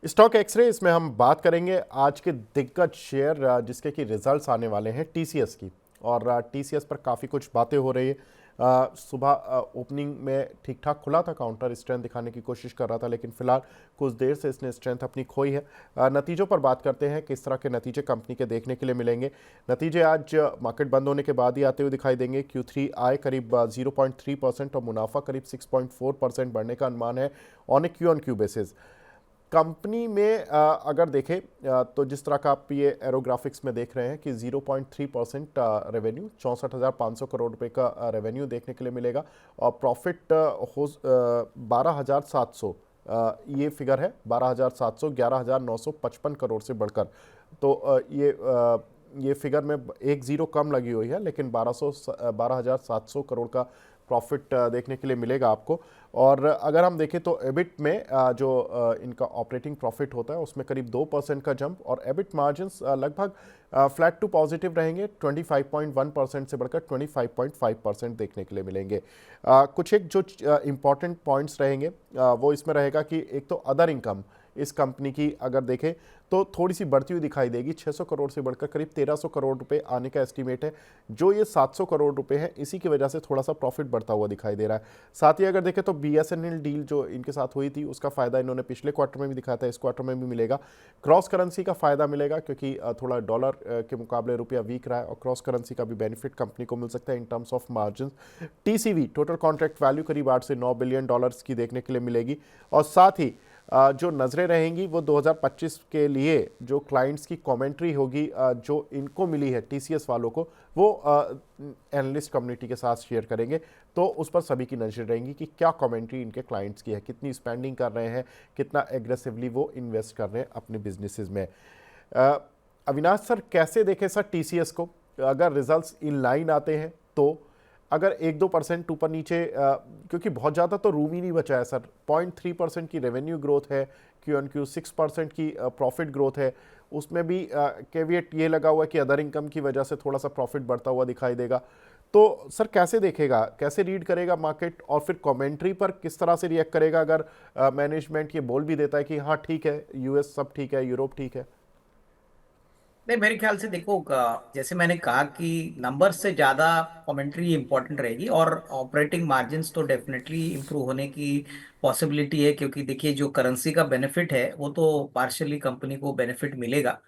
Stock x ray इसमें हम बात करेंगे आज के दिग्गज शेयर जिसके कि रिजल्ट्स आने वाले हैं टीसीएस की। और टीसीएस पर काफ़ी कुछ बातें हो रही है। सुबह ओपनिंग में ठीक ठाक खुला था, काउंटर स्ट्रेंथ दिखाने की कोशिश कर रहा था, लेकिन फिलहाल कुछ देर से इसने स्ट्रेंथ अपनी खोई है। नतीजों पर बात करते हैं, किस तरह के नतीजे कंपनी के देखने के लिए मिलेंगे। नतीजे आज मार्केट बंद होने के बाद ही आते हुए दिखाई देंगे। Q3 आय करीब 0.3% और मुनाफा करीब 6.4% बढ़ने का अनुमान है on A Q on Q basis. Company में अगर देखें तो जिस तरह का आप ये एरोग्राफिक्स में देख रहे हैं कि 0.3% रेवेन्यू 64,500 करोड़ रुपए का रेवेन्यू देखने के लिए मिलेगा। और प्रॉफिट हो 12,700, ये फिगर है 12,700, 11,955 करोड़ से बढ़कर। तो ये फिगर में एक जीरो कम लगी हुई है, लेकिन 12,700 करोड़ का प्रॉफिट देखने के लिए मिलेगा आपको। और अगर हम देखें तो एबिट में जो इनका ऑपरेटिंग प्रॉफिट होता है उसमें करीब 2% का जंप, और एबिट मार्जिन्स लगभग फ्लैट टू पॉजिटिव रहेंगे। 25.1% से बढ़कर 25.5% देखने के लिए मिलेंगे। कुछ एक जो इम्पॉर्टेंट पॉइंट्स रहेंगे वो इसमें रहेगा कि एक तो अदर इनकम इस कंपनी की अगर देखें तो थोड़ी सी बढ़ती हुई दिखाई देगी। 600 करोड़ से बढ़कर करीब 1300 करोड़ रुपए आने का एस्टीमेट है। जो ये 700 करोड़ रुपए है, इसी की वजह से थोड़ा सा प्रॉफिट बढ़ता हुआ दिखाई दे रहा है। साथ ही अगर देखें तो बीएसएनएल डील जो इनके साथ हुई थी उसका फायदा इन्होंने पिछले क्वार्टर में भी दिखाया था, इस क्वार्टर में भी मिलेगा। क्रॉस करेंसी का फायदा मिलेगा क्योंकि थोड़ा डॉलर के मुकाबले रुपया वीक रहा है, और क्रॉस करेंसी का भी बेनिफिट कंपनी को मिल सकता है in terms of margin. TCV total contract value करीब 8 से 9 बिलियन डॉलर्स की देखने के लिए मिलेगी। और साथ ही जो नज़रें रहेंगी वो 2025 के लिए जो क्लाइंट्स की कमेंट्री होगी जो इनको मिली है टीसीएस वालों को, वो एनालिस्ट कम्युनिटी के साथ शेयर करेंगे। तो उस पर सभी की नज़र रहेंगी कि क्या कमेंट्री इनके क्लाइंट्स की है, कितनी स्पेंडिंग कर रहे हैं, कितना एग्रेसिवली वो इन्वेस्ट कर रहे हैं अपने बिजनेसेस में। अ, अविनाश सर, कैसे देखें सर टीसीएस को? अगर रिजल्ट्स इन लाइन आते हैं तो अगर 1-2% ऊपर नीचे, क्योंकि बहुत ज़्यादा तो रूम ही नहीं बचा है सर। 0.3% की रेवेन्यू ग्रोथ है, क्यू ऑन क्यू 6% की प्रॉफिट ग्रोथ है। उसमें भी कैविएट ये लगा हुआ है कि अदर इनकम की वजह से थोड़ा सा प्रॉफिट बढ़ता हुआ दिखाई देगा। तो सर कैसे देखेगा, कैसे रीड करेगा मार्केट, और फिर कमेंट्री पर किस तरह से रिएक्ट करेगा अगर मैनेजमेंट ये बोल भी देता है कि हाँ ठीक है, यूएस सब ठीक है, यूरोप ठीक है? नहीं, मेरे ख्याल से देखो, जैसे मैंने कहा कि नंबर से ज्यादा कमेंट्री इंपॉर्टेंट रहेगी, और ऑपरेटिंग मार्जिन्स तो डेफिनेटली इंप्रूव होने की पॉसिबिलिटी है, क्योंकि देखिए जो करेंसी का बेनिफिट है वो तो पार्शियली कंपनी को बेनिफिट मिलेगा।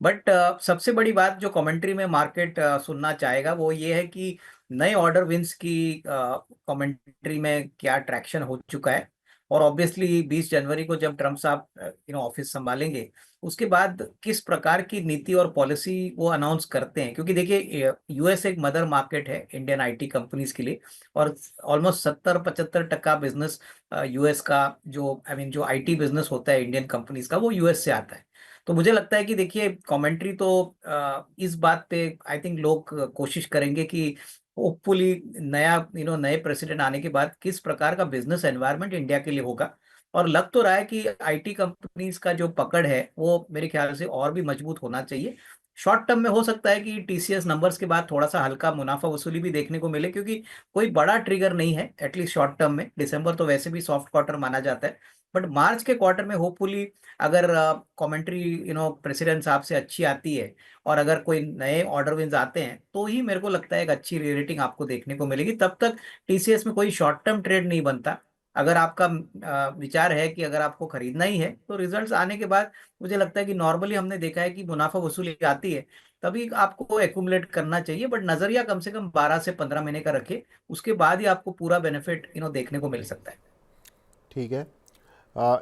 बट सबसे बड़ी बात जो कमेंट्री में मार्केट सुनना चाहेगा वो ये है कि नए ऑर्डर विंस की कमेंट्री में क्या ट्रैक्शन हो चुका है। और ऑब्वियसली 20 जनवरी को जब ट्रम्प साहब ऑफिस संभालेंगे, उसके बाद किस प्रकार की नीति और पॉलिसी वो अनाउंस करते हैं, क्योंकि देखिए यूएस एक मदर मार्केट है इंडियन आईटी कंपनीज के लिए। और ऑलमोस्ट 70-75% बिजनेस यूएस का, जो जो आईटी बिजनेस होता है इंडियन कंपनीज का, वो यूएस से आता है। तो मुझे लगता है कि देखिए कमेंट्री तो इस बात पे आई थिंक लोग कोशिश करेंगे कि होपफुली नया नए प्रेसिडेंट आने के बाद किस प्रकार का बिजनेस एनवायरनमेंट इंडिया के लिए होगा। और लग तो रहा है कि आईटी कंपनीज का जो पकड़ है वो मेरे ख्याल से और भी मजबूत होना चाहिए। शॉर्ट टर्म में हो सकता है कि टीसीएस नंबर्स के बाद थोड़ा सा हल्का मुनाफा वसूली भी देखने को मिले, क्योंकि कोई बड़ा ट्रिगर नहीं है एटलीस्ट शॉर्ट टर्म में। दिसंबर तो वैसे भी सॉफ्ट क्वार्टर माना जाता है, बट मार्च के क्वार्टर में होपफुली अगर कमेंट्री प्रेसिडेंट साहब से अच्छी आती है, और अगर कोई नए ऑर्डर विंस आते हैं, तो ही मेरे को लगता है एक अच्छी रेटिंग आपको देखने को मिलेगी। तब तक टीसीएस में कोई शॉर्ट टर्म ट्रेड नहीं बनता। अगर आपका विचार है कि अगर आपको खरीदना ही है, तो रिजल्ट्स आने के बाद मुझे लगता है कि नॉर्मली हमने देखा है कि मुनाफा वसूली आती है, तभी आपको एक्यूमुलेट करना चाहिए। बट नजरिया कम से कम 12 से 15 महीने का रखे, उसके बाद ही आपको पूरा बेनिफिट देखने को मिल सकता है। ठीक है।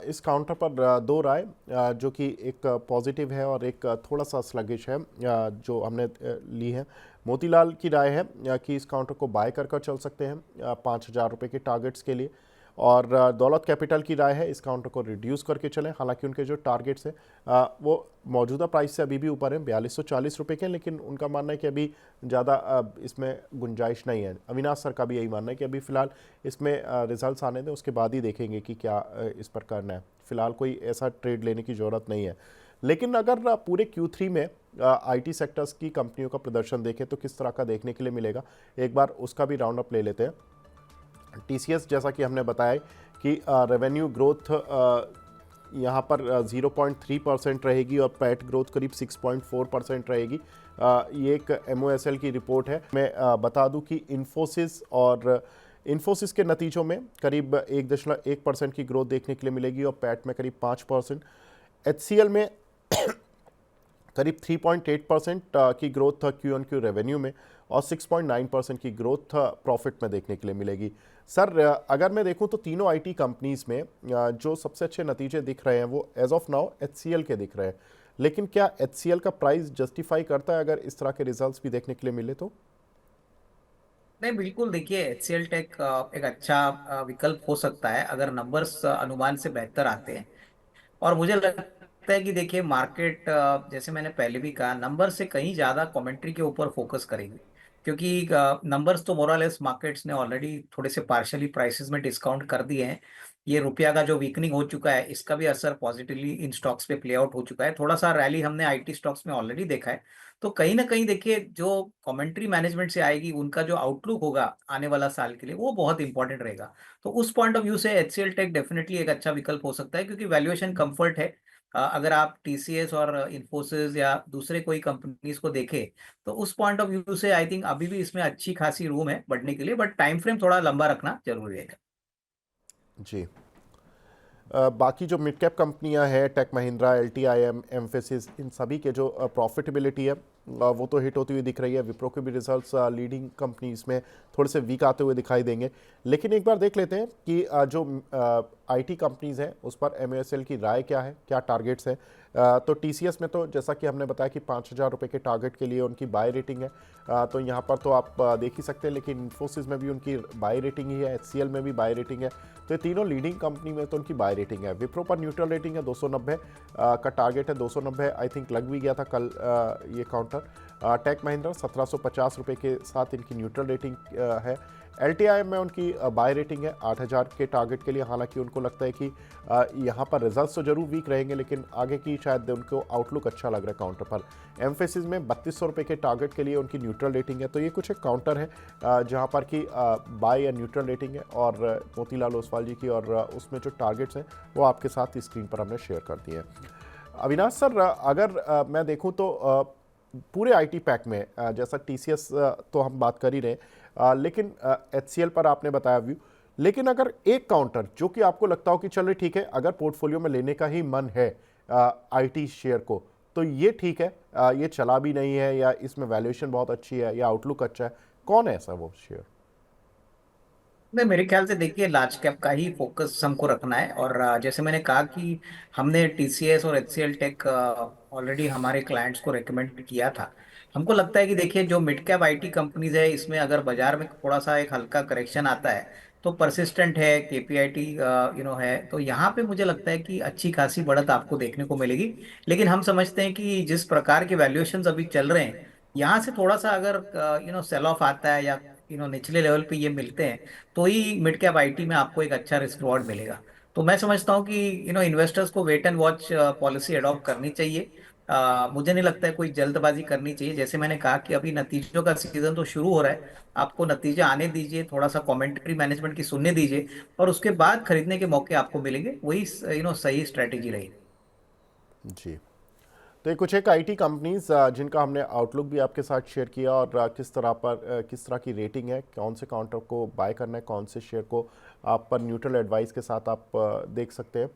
इस काउंटर पर दो राय, जो कि एक पॉजिटिव है और एक थोड़ा सा स्लगिश है, जो हमने ली है। मोतीलाल की राय है कि इस काउंटर को बाय कर कर चल सकते हैं 5,000 रुपये के टारगेट्स के लिए। और दौलत कैपिटल की राय है इस काउंटर को रिड्यूस करके चलें, हालांकि उनके जो टारगेट्स हैं वो मौजूदा प्राइस से अभी भी ऊपर हैं, 4240 रुपये के, लेकिन उनका मानना है कि अभी ज़्यादा इसमें गुंजाइश नहीं है। अविनाश सर का भी यही मानना है कि अभी फ़िलहाल इसमें रिजल्ट्स आने दें, उसके बाद ही देखेंगे कि क्या इस पर करना है। फ़िलहाल कोई ऐसा ट्रेड लेने की ज़रूरत नहीं है। लेकिन अगर पूरे Q3 में आईटी सेक्टर्स की कंपनियों का प्रदर्शन देखें तो किस तरह का देखने के लिए मिलेगा, एक बार उसका भी राउंड अप ले लेते हैं। टीसीएस, जैसा कि हमने बताया कि रेवेन्यू ग्रोथ यहाँ पर 0.3% रहेगी और पैट ग्रोथ करीब 6.4% रहेगी। ये एक MOSL की रिपोर्ट है। मैं बता दूं कि इन्फोसिस के नतीजों में करीब 1.1% की ग्रोथ देखने के लिए मिलेगी और पैट में करीब 5%। HCL में करीब 3.8% की growth Q on Q revenue में और 6.9% की ग्रोथ प्रॉफिट में देखने के लिए मिलेगी। सर, अगर मैं देखूं तो तीनों आईटी कंपनीज में जो सबसे अच्छे नतीजे दिख रहे हैं वो एज ऑफ नाउ HCL के दिख रहे हैं, लेकिन क्या HCL का प्राइस जस्टिफाई करता है अगर इस तरह के रिजल्ट्स भी देखने के लिए मिले तो? नहीं, बिल्कुल देखिए, एचसीएल टेक एक अच्छा विकल्प हो सकता है अगर नंबर्स अनुमान से बेहतर आते हैं। और मुझे लगता है कि देखिए मार्केट, जैसे मैंने पहले भी कहा, नंबर से कहीं ज्यादा कमेंट्री के ऊपर फोकस करेगी। क्योंकि नंबर्स तो मोरलेस मार्केट्स ने ऑलरेडी थोड़े से पार्शियली प्राइसेस में डिस्काउंट कर दिए हैं। ये रुपया का जो वीकनिंग हो चुका है, इसका भी असर पॉजिटिवली इन स्टॉक्स पे प्ले आउट हो चुका है। थोड़ा सा रैली हमने आईटी स्टॉक्स में ऑलरेडी देखा है। तो कहीं ना कहीं देखिए, जो कमेंट्री मैनेजमेंट से आएगी, उनका जो आउटलुक होगा आने वाला साल के लिए, वो बहुत इंपॉर्टेंट रहेगा। तो उस पॉइंट ऑफ व्यू से एचसीएल टेक डेफिनेटली एक अच्छा विकल्प हो सकता है, क्योंकि वैल्यूएशन कंफर्ट है। अगर आप टीसीएस और इन्फोसिस या दूसरे कोई कंपनीज को देखें, तो उस पॉइंट ऑफ व्यू से आई थिंक अभी भी इसमें अच्छी खासी रूम है बढ़ने के लिए, बट टाइम फ्रेम थोड़ा लंबा रखना जरूरी है। जी। बाकी जो मिड कैप कंपनियां हैं, टेक महिंद्रा, LTIM, एम्फेसिस, इन सभी के जो प्रॉफिटेबिलिटी है वो तो हिट होती हुई दिख रही है। विप्रो के भी रिजल्ट्स लीडिंग कंपनीज में थोड़े से वीक आते हुए दिखाई देंगे। लेकिन एक बार देख लेते हैं कि जो आईटी कंपनीज हैं उस पर MOSL की राय क्या है, क्या टारगेट्स हैं। तो TCS में तो जैसा कि हमने बताया कि 5,000 रुपये के टारगेट के लिए उनकी बाय रेटिंग है। तो यहाँ पर तो आप देख ही सकते हैं, लेकिन इन्फोसिस में भी उनकी बाय रेटिंग ही है, HCL में भी बाय रेटिंग है। तो ये तीनों लीडिंग कंपनी में तो उनकी बाय रेटिंग है। विप्रो पर न्यूट्रल रेटिंग है, 290 का टारगेट है। 290 आई थिंक लग भी गया था कल ये काउंटर। टेक महिंद्रा 1750 रुपये के साथ इनकी न्यूट्रल रेटिंग है। LTI में उनकी बाय रेटिंग है 8,000 के टारगेट के लिए। हालांकि उनको लगता है कि यहाँ पर रिजल्ट्स तो जरूर वीक रहेंगे, लेकिन आगे की शायद उनको आउटलुक अच्छा लग रहा है काउंटर पर। एम्फेसिस में 3200 रुपये के टारगेट के लिए उनकी न्यूट्रल रेटिंग है। तो ये कुछ एक काउंटर है जहाँ पर कि बाय या न्यूट्रल रेटिंग है, और मोतीलाल ओसवाल जी की, और उसमें जो टारगेट्स हैं वो आपके साथ स्क्रीन पर हमने शेयर कर दिए हैं। अविनाश सर, अगर मैं देखूं तो पूरे आईटी पैक में जैसा TCS तो हम बात कर ही रहे हैं, लेकिन HCL पर आपने बताया व्यू। लेकिन अगर एक काउंटर जो कि आपको लगता हो कि चलो ठीक है, अगर पोर्टफोलियो में लेने का ही मन है आईटी शेयर को, तो ये ठीक है, ये चला भी नहीं है, या इसमें वैल्यूएशन बहुत अच्छी है, या आउटलुक अच्छा है, कौन है ऐसा वो शेयर? नहीं, मेरे ख्याल से देखिए लार्ज कैप का ही फोकस हमको रखना है। और जैसे मैंने कहा कि हमने टीसीएस और एचसीएल टेक ऑलरेडी हमारे क्लाइंट्स को रेकमेंड किया था। हमको लगता है कि देखिए जो मिड कैप आईटी कंपनीज है, इसमें अगर बाजार में थोड़ा सा एक हल्का करेक्शन आता है, तो परसिस्टेंट है, केपीआईटी है, तो यहाँ पे मुझे लगता है कि अच्छी खासी बढ़त आपको देखने को मिलेगी। लेकिन हम समझते हैं कि जिस प्रकार के वैल्यूएशंस अभी चल रहे हैं, यहाँ से थोड़ा सा अगर सेल ऑफ आता है, या निचले लेवल पे ये मिलते हैं, तो ही मिड कैप आईटी में आपको एक अच्छा रिस्क रिवॉर्ड मिलेगा। तो मैं समझता हूँ कि इन्वेस्टर्स को wait and watch policy adopt करनी चाहिए। मुझे नहीं लगता है कोई जल्दबाजी करनी चाहिए। जैसे मैंने कहा कि अभी नतीजों का सीजन तो शुरू हो रहा है, आपको नतीजे आने दीजिए, थोड़ा सा कमेंट्री मैनेजमेंट की सुनने दीजिए, और उसके बाद खरीदने के मौके आपको मिलेंगे। वही सही स्ट्रेटेजी रहेगी। जी। तो ये कुछ एक आईटी कंपनीज जिनका हमने आउटलुक भी आपके साथ शेयर किया, और किस तरह की रेटिंग है, कौन से काउंटर को बाय करना है, कौन से शेयर को आप पर न्यूट्रल एडवाइस के साथ आप देख सकते हैं।